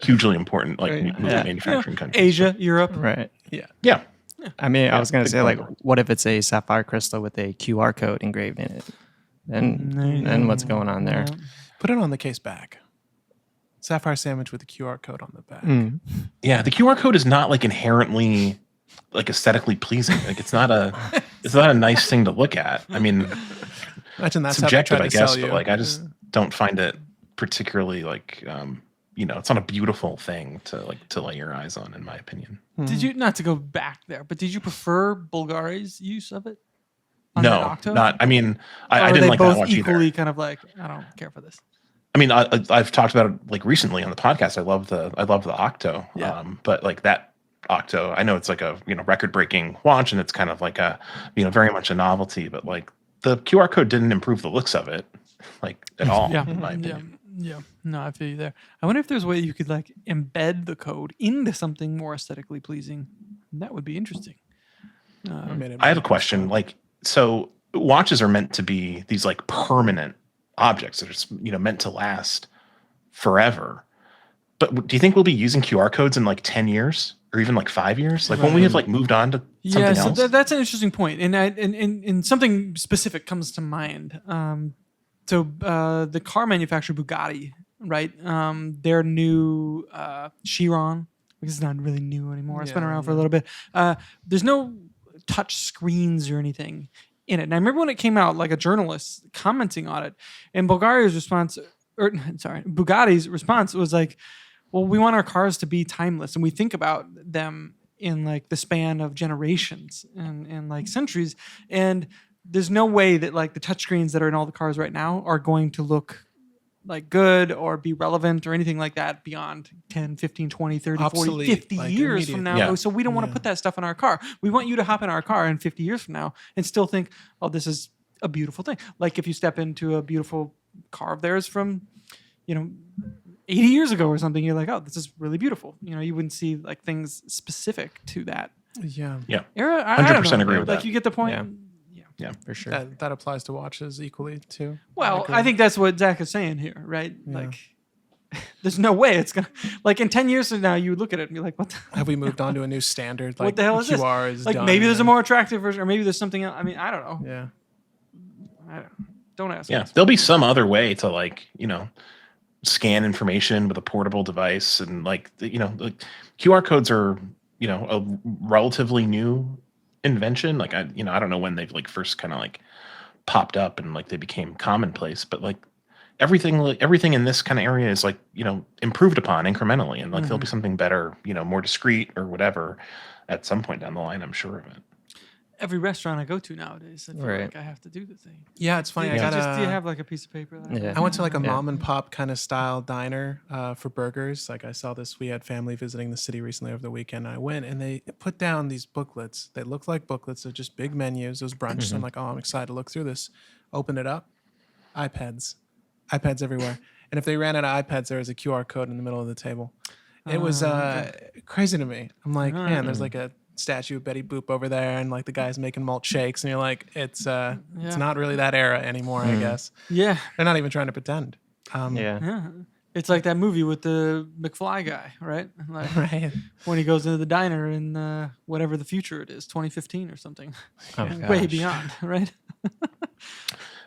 hugely important like Right. movement manufacturing countries. Asia, Europe. right? Yeah. I mean, I was gonna big say like, bummer. what if it's a sapphire crystal with a QR code engraved in it? Then what's going on there? Put it on the case back. Sapphire sandwich with a QR code on the back. Yeah, the QR code is not like inherently like aesthetically pleasing. Like it's not a nice thing to look at. I mean, Imagine that's subjective, how I they tried to guess, sell but you. like I just don't find it particularly like it's not a beautiful thing to lay your eyes on, in my opinion. Did you, not to go back there, but did you prefer Bulgari's use of it? On No, that Octo? not. I mean, Or I are didn't they like both that watch equally either. kind of like, I don't care for this? I mean, I've talked about it like recently on the podcast. I love the Octo. Yeah. But like that Octo, I know it's like a record breaking watch, and it's kind of like a very much a novelty. But like the QR code didn't improve the looks of it, like at all. Yeah, in my opinion. yeah. No, I feel you there. I wonder if there's a way you could like embed the code into something more aesthetically pleasing. That would be interesting. I have a question. Like, so watches are meant to be these like permanent objects that are just, meant to last forever. But do you think we'll be using QR codes in like 10 years or even like 5 years? Like when we have like moved on to something Yeah, so else? that's an interesting point, and something specific comes to mind. The car manufacturer Bugatti, right? Their new Chiron because it's not really new anymore. It's been Yeah, around for a yeah. little bit. There's no touch screens or anything in it. And I remember when it came out, like a journalist commenting on it, and Bulgaria's response, or sorry, Bugatti's response was like, well, we want our cars to be timeless, and we think about them in like the span of generations and like centuries. And there's no way that like the touchscreens that are in all the cars right now are going to look like good or be relevant or anything like that beyond 10, 15, 20, 30, 40, Obsolete, 50 like, years from now. Yeah. So we don't want to Yeah. put that stuff in our car. We want you to hop in our car in 50 years from now and still think, oh, this is a beautiful thing. Like if you step into a beautiful car of theirs from, 80 years ago or something, you're like, oh, this is really beautiful. You wouldn't see like things specific to that Yeah. era. I don't 100% know. agree with Like that. you get the point. Yeah. Yeah. For sure. That applies to watches equally too. Well, agree. I think that's what Zach is saying here, right? Yeah. Like, there's no way it's gonna. Like in 10 years from now, you would look at it and be like, "What? Have we moved on to a new standard? Like What the hell is this?" QR is Like done, maybe there's a and- more attractive version, or maybe there's something else. I mean, I don't know. Yeah. Don't ask. Yeah, us. there'll be some other way to like, scan information with a portable device, and like, like QR codes are, a relatively new invention. Like I don't know when they've like first kind of like popped up and like they became commonplace, but like everything in this kind of area is like, improved upon incrementally, and like there'll be something better, more discreet or whatever at some point down the line, I'm sure of it. Every restaurant I go to nowadays, I feel Right. like I have to do the thing. Yeah, it's funny. Do I you, got do you have like a piece of paper? Yeah. I went to like a Yeah. mom and pop kind of style diner for burgers. Like I saw this. We had family visiting the city recently over the weekend. I went and they put down these booklets. They look like booklets. They're just big menus. It was brunch. So I'm like, oh, I'm excited to look through this. Open it up. iPads everywhere. And if they ran out of iPads, there was a QR code in the middle of the table. It was crazy to me. I'm like, man, there's like a statue of Betty Boop over there, and like the guy's making malt shakes, and you're like, it's not really that era anymore, I guess. Yeah. They're not even trying to pretend. Yeah. Yeah. It's like that movie with the McFly guy, right? Like Right. when he goes into the diner in whatever the future it is, 2015 or something, Oh, way gosh. beyond, right?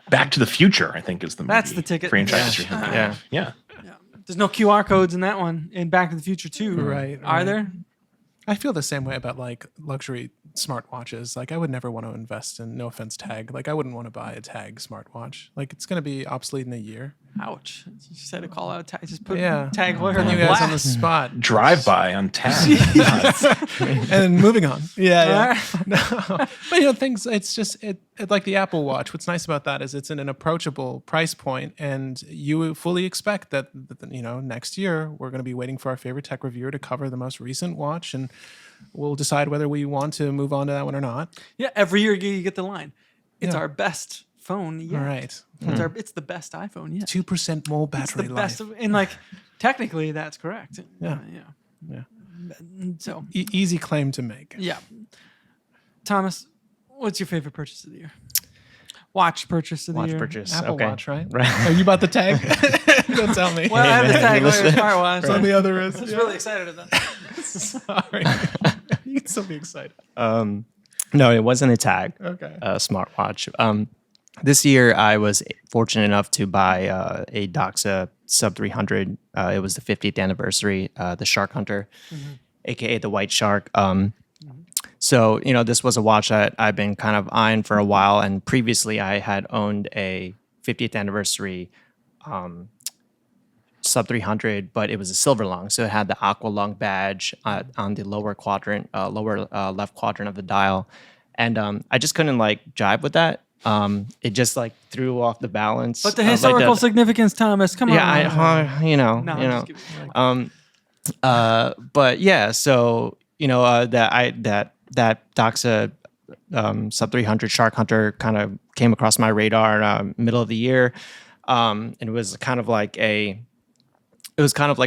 Back to the Future, I think, is the movie That's the ticket. franchise. Yeah. you're thinking Yeah. of. Yeah. Yeah. There's no QR codes in that one. In Back to the Future too, Right, Are right. there? I feel the same way about like luxury smartwatches. Like I would never want to invest in, no offense, Tag. Like I wouldn't want to buy a Tag smartwatch. Like it's going to be obsolete in a year. Ouch! You just had to call out tag. Just put Yeah. Tag Heuer Putting on you guys on the blast. spot. Drive by on tap. And then moving on. Yeah. Alright. No. But things, it's just, it like the Apple Watch. What's nice about that is it's in an approachable price point, and you fully expect that, next year we're going to be waiting for our favorite tech reviewer to cover the most recent watch, and we'll decide whether we want to move on to that one or not. Yeah, every year you get the line. It's Yeah. our best phone yet. All right. It's the best iPhone yet. 2% more It's battery the life. best of, and like technically that's correct. Yeah. Yeah. So Easy claim to make. yeah. Thomas, what's your favorite purchase of the year? Watch purchase of the Watch year. purchase. Apple Okay. Watch, right? Right. Are you about the Tag? Don't tell me. Well, I have the man, tag you on your listen- smartwatch. On the other I wrist. was Yeah. really excited about that. Sorry. You can still be excited. No, it wasn't a Tag. Okay. Smartwatch. This year, I was fortunate enough to buy a Doxa Sub 300. It was the 50th anniversary, the Shark Hunter, aka the White Shark. So, this was a watch that I've been kind of eyeing for a while. And previously, I had owned a 50th anniversary Sub 300, but it was a silver lung. So it had the aqua lung badge on the lower left quadrant of the dial. And I just couldn't jive with that. It just threw off the balance. But the of, historical significance, Thomas, come on. yeah, No, I'm just kidding. but yeah, so that Doxa Sub 300 Shark Hunter kind of came across my radar middle of the year, and it was kind of like a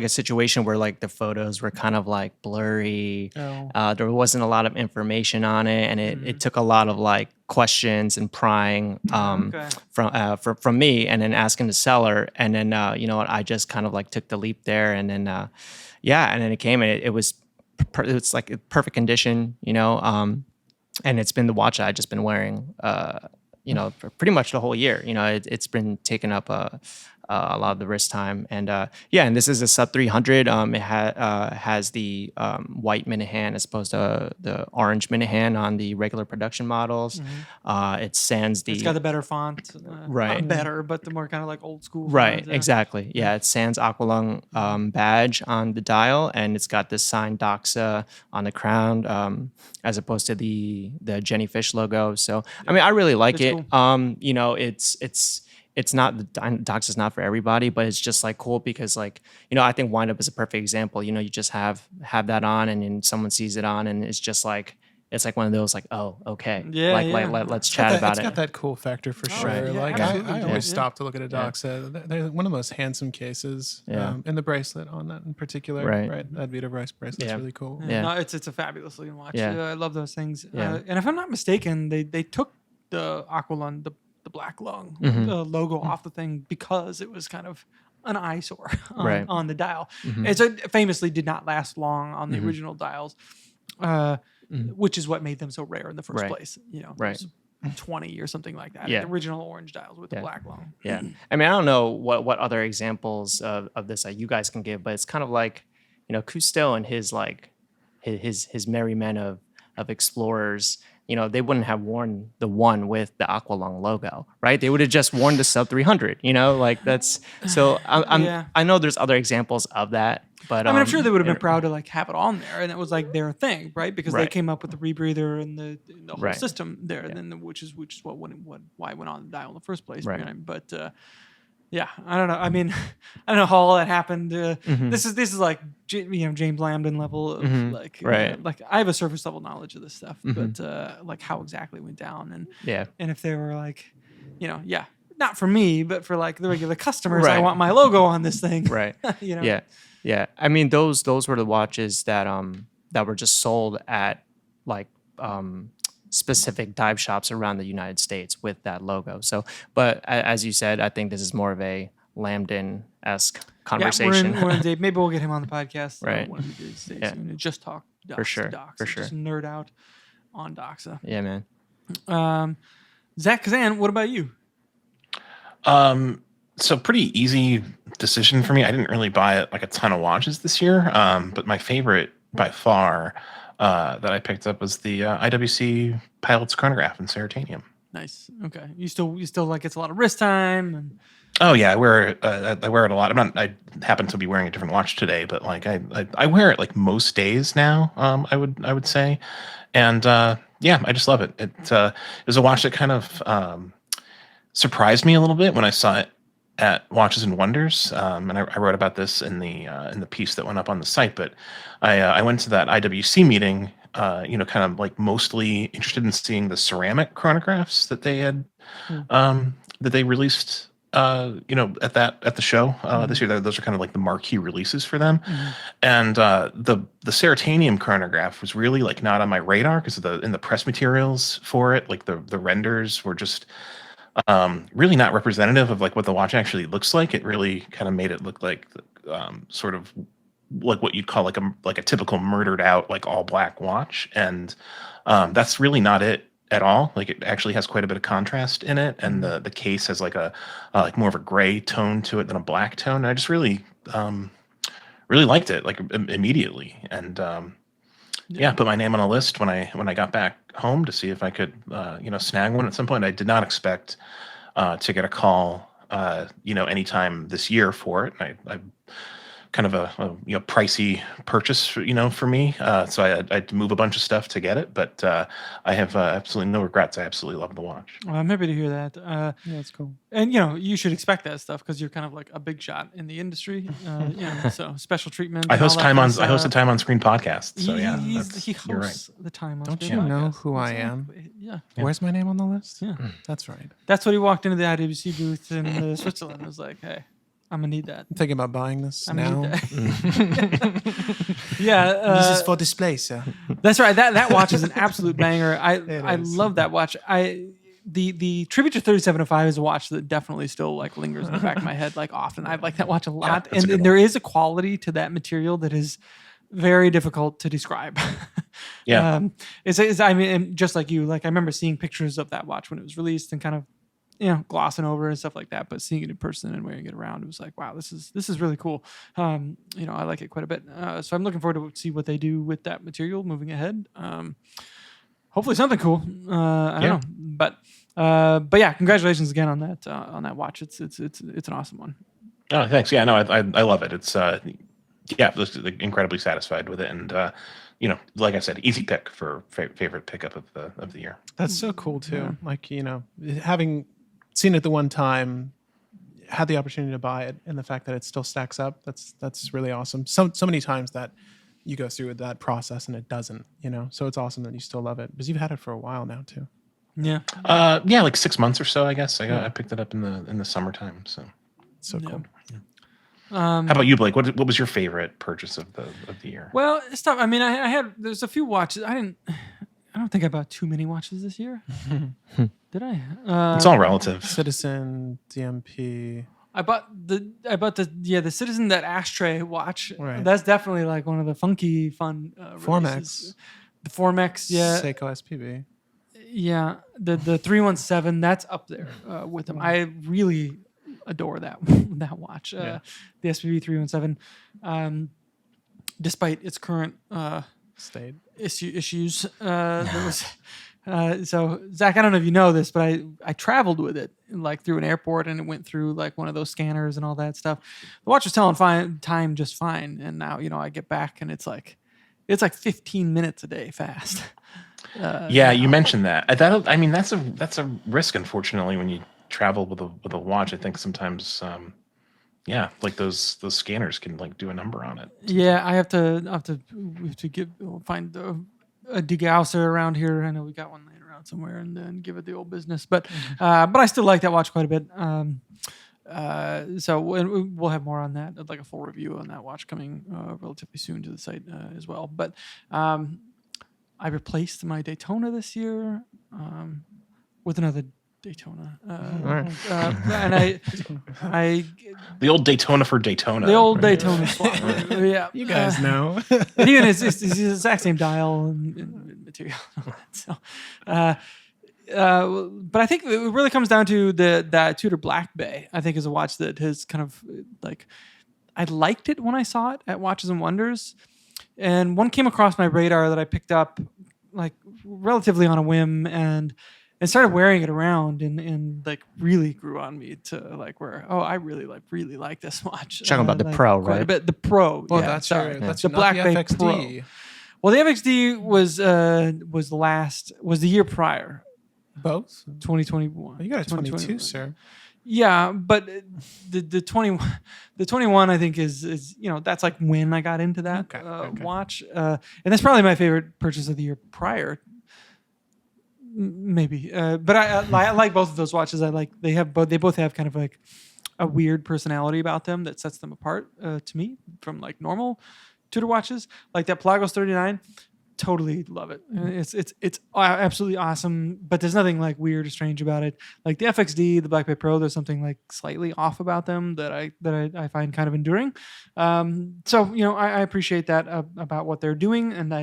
situation where the photos were kind of blurry. Oh. There wasn't a lot of information on it, and it took a lot of questions and prying Okay. from me, and then asking the seller, and then I just kind of took the leap there, and then and then it came, and it was it's a perfect condition, and it's been the watch that I've just been wearing. For pretty much the whole year. It's been taking up a a lot of the wrist time. And and this is a sub 300. It has the white minute hand as opposed to the orange minute hand on the regular production models. It sans It's got the better font, right. Not better, but the more kind of like old school. Right, font, exactly. Yeah, it sans Aqualung badge on the dial, and it's got the signed Doxa on the crown, as opposed to the Jennyfish logo. So I mean, I really like It's it. You know, it's not, the Doxa's not for everybody, but it's just like cool because like, you know, I think Windup is a perfect example. You know, you just have that on, and then someone sees it on, and it's just like, it's like one of those like, oh, okay, let's chat about It's it. got that cool factor for sure. yeah, Like absolutely. I always Yeah. stop to look at a Doxa. They're one of the most handsome cases. Yeah. And the bracelet on that in particular. Right. That Vita Rice bracelet's Yeah. really cool. Yeah. No, it's a fabulous looking watch. Yeah. I love those things. Yeah. And if I'm not mistaken, they took the Aqualung, the black lung logo off the thing because it was kind of an eyesore on the dial. It famously did not last long on the original dials, which is what made them so rare in the first place. You know, Right. it was 20 or something like that. Yeah. The original orange dials with the black lung. Yeah. I mean, I don't know what other examples of this that you guys can give, but it's kind of like, you know, Cousteau and his like his merry men of explorers, you know, they wouldn't have worn the one with the Aqualung logo, right? They would have just worn the sub 300, you know, like that's so I know there's other examples of that, but I mean, I'm sure they would have been proud to like have it on there, and it was like their thing, right? Because they Right. came up with the rebreather and the whole Right. system there, and then which is why it went on the dial in the first place. Right. You know? But yeah, I don't know. I mean, I don't know how all that happened. This is like James Lambden level of like Right. like I have a surface level knowledge of this stuff, but like how exactly it went down, and if they were like, not for me, but for like the regular customers, I Right. want my logo on this thing, right. you know? Yeah. I mean, those were the watches that were just sold at like specific dive shops around the United States with that logo. So, but as you said, I think this is more of a Lambden-esque conversation. Yeah, we're in Dave. Maybe we'll get him on the podcast. Right. One of these days Yeah. soon and just talk Doxa, For sure, Doxa, for sure. Just nerd out on Doxa. Yeah, man. Zach Kazan, what about you? So pretty easy decision for me. I didn't really buy like a ton of watches this year, but my favorite by far that I picked up was the IWC Pilot's Chronograph in Seratanium. Nice. Okay. You still like it's a lot of wrist time and. Oh yeah, I wear it a lot. I happen to be wearing a different watch today, but like I wear it like most days now. I would say, and yeah, I just love it. It was a watch that kind of surprised me a little bit when I saw it at Watches and Wonders, and I wrote about this in the piece that went up on the site. But I went to that IWC meeting, kind of like mostly interested in seeing the ceramic chronographs that they had that they released. At the show this year. Those are kind of like the marquee releases for them. And the Seratanium chronograph was really like not on my radar because in the press materials for it, like the renders were just really not representative of like what the watch actually looks like. It really kind of made it look like sort of like what you'd call like a typical murdered out like all black watch, and that's really not it at all. Like it actually has quite a bit of contrast in it, and the case has like a like more of a gray tone to it than a black tone. And I just really liked it like immediately, and put my name on a list when I got back home to see if I could snag one at some point. I did not expect to get a call anytime this year for it. I kind of a pricey purchase for me, so I had to move a bunch of stuff to get it, but I have absolutely no regrets. I absolutely love the watch. Well, I'm happy to hear that. Yeah, that's cool. And you should expect that stuff because you're kind of like a big shot in the industry. So special treatment. I host a Time on Screen podcast. So yeah, he you're right. hosts the Time on Don't Screen you know podcast. who I am? Yeah, Where's my name on the list? yeah. That's right. That's what he walked into the IWC booth in Switzerland and was like, "Hey, I'm gonna need that. I'm thinking about buying this I'm now. gonna need that." Yeah, This is for display, sir. that's right. That watch is an absolute banger. I is. love that watch. The Tribute to 3705 is a watch that definitely still like lingers in the back of my head like often. I like that watch a lot, that's a good and there is a quality to that material that is very difficult to describe. Yeah. I mean, just like you, like I remember seeing pictures of that watch when it was released and kind of glossing over and stuff like that. But seeing it in person and wearing it around, it was like, wow, this is really cool. I like it quite a bit. So I'm looking forward to see what they do with that material moving ahead. Hopefully something cool. I don't know, but yeah, congratulations again on that watch. It's an awesome one. Oh, thanks. Yeah, no, I love it. It's just incredibly satisfied with it, and like I said, easy pick for favorite pickup of the year. That's so cool too. Like, having seen it the one time, had the opportunity to buy it, and the fact that it still stacks up, that's really awesome. So many times that you go through that process and it doesn't, so it's awesome that you still love it, because you've had it for a while now too. Yeah. Like 6 months or so, I guess. I picked it up in the summertime, so cool. Yeah. How about you, Blake? What was your favorite purchase of the year? Well, it's tough. I mean, there's a few watches. I don't think I bought too many watches this year. Did I? It's all relative. Citizen, DMP. I bought the Citizen, that ashtray watch. Right. That's definitely like one of the funky fun Formex. The Formex, yeah. Seiko SPB. Yeah, the 317, that's up there with them. I really adore that watch. The SPB 317, despite its current state issues. So Zach, I don't know if you know this, but I traveled with it like through an airport, and it went through like one of those scanners and all that stuff. The watch was telling time just fine, and now I get back and it's like 15 minutes a day fast. You mentioned that. That's a risk, unfortunately, when you travel with a watch. I think sometimes like those scanners can like do a number on it. Yeah, I have to find a degausser around here. I know we got one laying around somewhere, and then give it the old business. But I still like that watch quite a bit. So we'll have more on that, like a full review on that watch coming relatively soon to the site as well. But I replaced my Daytona this year with another Daytona, and I the old Daytona for Daytona. The old Daytona swap. Yeah, you guys know. And even it's the exact same dial and material. So, but I think it really comes down to that Tudor Black Bay. I think is a watch that has kind of like, I liked it when I saw it at Watches and Wonders, and one came across my radar that I picked up like relatively on a whim and started wearing it around and like really grew on me to like where I really like this watch. Talking about the Pro, right? A bit. The Pro. Oh, yeah, that's sorry. that's the Black Bay FXD. Pro. Well, the FXD was the year prior. Both 2021. You got a 22, sir. Yeah, but the 21 I think is that's like when I got into that watch, and that's probably my favorite purchase of the year prior. Maybe, but I like both of those watches. They both have kind of like a weird personality about them that sets them apart to me from like normal Tudor watches. Like that Pelagos 39, totally love it. It's absolutely awesome. But there's nothing like weird or strange about it. Like the FXD, the Black Bay Pro, there's something like slightly off about them that I find kind of enduring. So I appreciate that about what they're doing, and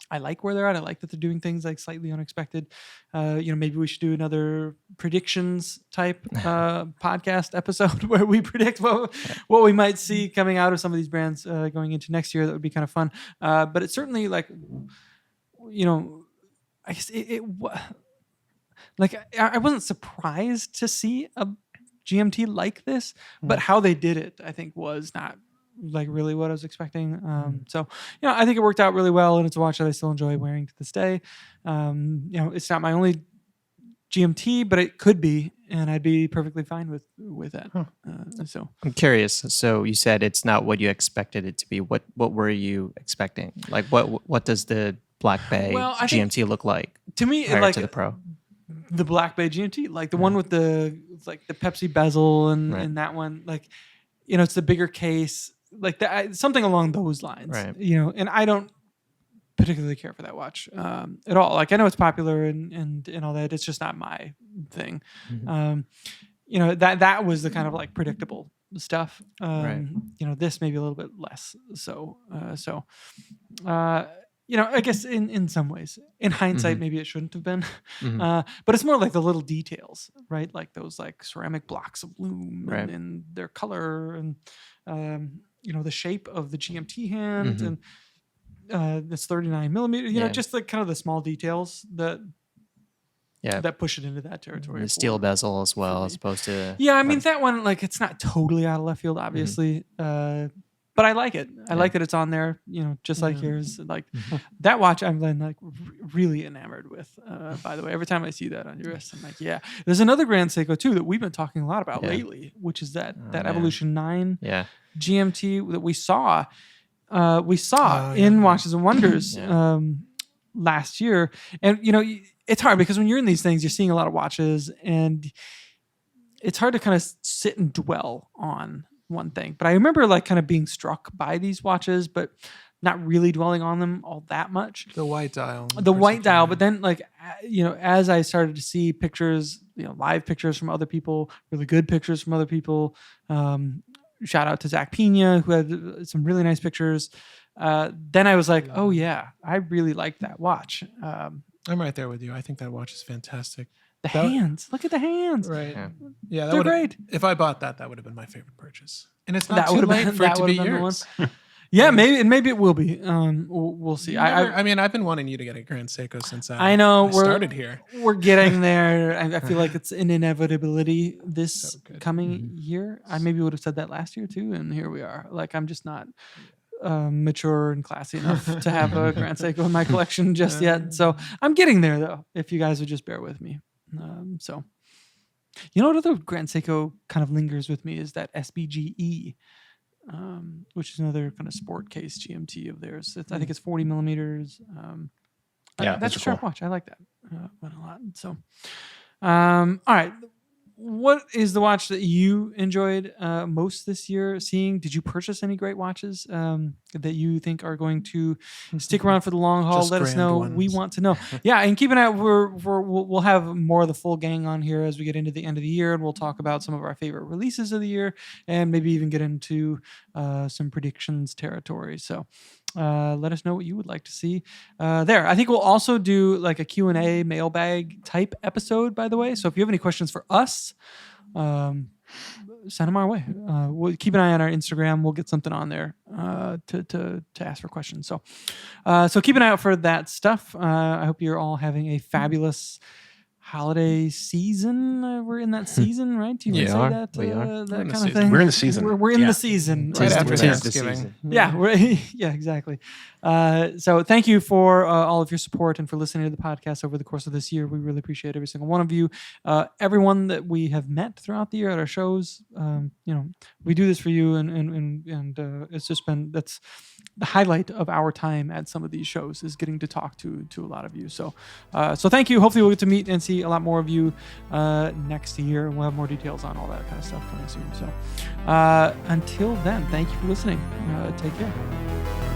I like where they're at. I like that they're doing things like slightly unexpected. Maybe we should do another predictions type podcast episode where we predict what we might see coming out of some of these brands going into next year. That would be kind of fun. But it's certainly like, I guess I wasn't surprised to see a GMT like this, but how they did it, I think, was not like really what I was expecting. So I think it worked out really well, and it's a watch that I still enjoy wearing to this day. It's not my only GMT, but it could be, and I'd be perfectly fine with that. So I'm curious. So you said it's not what you expected it to be. What were you expecting? Like what does the Black Bay GMT look like? To me, prior to the Pro. The Black Bay GMT, like the one with the Pepsi bezel and that one, like it's the bigger case. Like that, something along those lines, right? And I don't particularly care for that watch at all. Like I know it's popular and all that. It's just not my thing. Mm-hmm. That was the kind of like predictable stuff. Right. This maybe a little bit less. So I guess in some ways, in hindsight, Mhm. maybe it shouldn't have been, Mhm. but it's more like the little details, right? Like those like ceramic blocks of loom Right. and their color and the shape of the GMT hand Mhm. and this 39 millimeter. Yeah. Just like kind of the small details Yeah. that push it into that territory. The steel bezel as well, me. as opposed to. Yeah, I mean that one, like it's not totally out of left field, obviously, but I like it. I like that it's on there, just like yours. Like that watch, I'm then like really enamored with. By the way, every time I see that on your wrist, I'm like, yeah. There's another Grand Seiko too that we've been talking a lot about Yeah. lately, which is that man. Evolution 9 Yeah. GMT that we saw. yeah. In Watches and Wonders Yeah. last year, and it's hard because when you're in these things, you're seeing a lot of watches and it's hard to kind of sit and dwell on one thing. But I remember like kind of being struck by these watches, but not really dwelling on them all that much. The white dial. The white dial, but then like as I started to see pictures, live pictures from other people, really good pictures from other people. Shout out to Zach Pena who had some really nice pictures. Then I was like, oh yeah, I really like that watch. I'm right there with you. I think that watch is fantastic. The hands, look at the hands. Right. Yeah. Yeah, They're great. If I bought that would have been my favorite purchase. And it's not That too would've late been- for it that to be would've been the one. yours. Yeah, maybe it will be. We'll see. I mean, I've been wanting you to get a Grand Seiko since I know I started here. We're getting there. I feel like it's an inevitability this So good. coming year. I maybe would have said that last year too, and here we are. Like I'm just not mature and classy enough to have a Grand Seiko in my collection just yet. So I'm getting there though. If you guys would just bear with me. So what other Grand Seiko kind of lingers with me is that SBGE. Which is another kind of sport case GMT of theirs. I think it's 40 millimeters. Yeah, that's those a are sharp cool. watch. I like that one a lot. So, all right. What is the watch that you enjoyed most this year seeing? Did you purchase any great watches that you think are going to stick around for the long haul? Just Let us grand know. ones. We want to know. Yeah, and keep an eye. We'll have more of the full gang on here as we get into the end of the year, and we'll talk about some of our favorite releases of the year, and maybe even get into some predictions territory. So. Let us know what you would like to see there. I think we'll also do like a Q&A mailbag type episode, by the way. So if you have any questions for us, send them our way. We'll keep an eye on our Instagram. We'll get something on there to ask for questions. So keep an eye out for that stuff. I hope you're all having a fabulous holiday season. We're in that season, right? Do you We say are. that? We are. That We're in the kind of season. thing. We're in the season. We're in Yeah. the season. Right after Tis the Thanksgiving. season. Yeah, yeah, exactly. So thank you for all of your support and for listening to the podcast over the course of this year. We really appreciate every single one of you. Everyone that we have met throughout the year at our shows. We do this for you, and it's just been that's the highlight of our time at some of these shows is getting to talk to a lot of you. So thank you. Hopefully we'll get to meet and see a lot more of you next year. We'll have more details on all that kind of stuff coming soon. So until then, thank you for listening. Take care.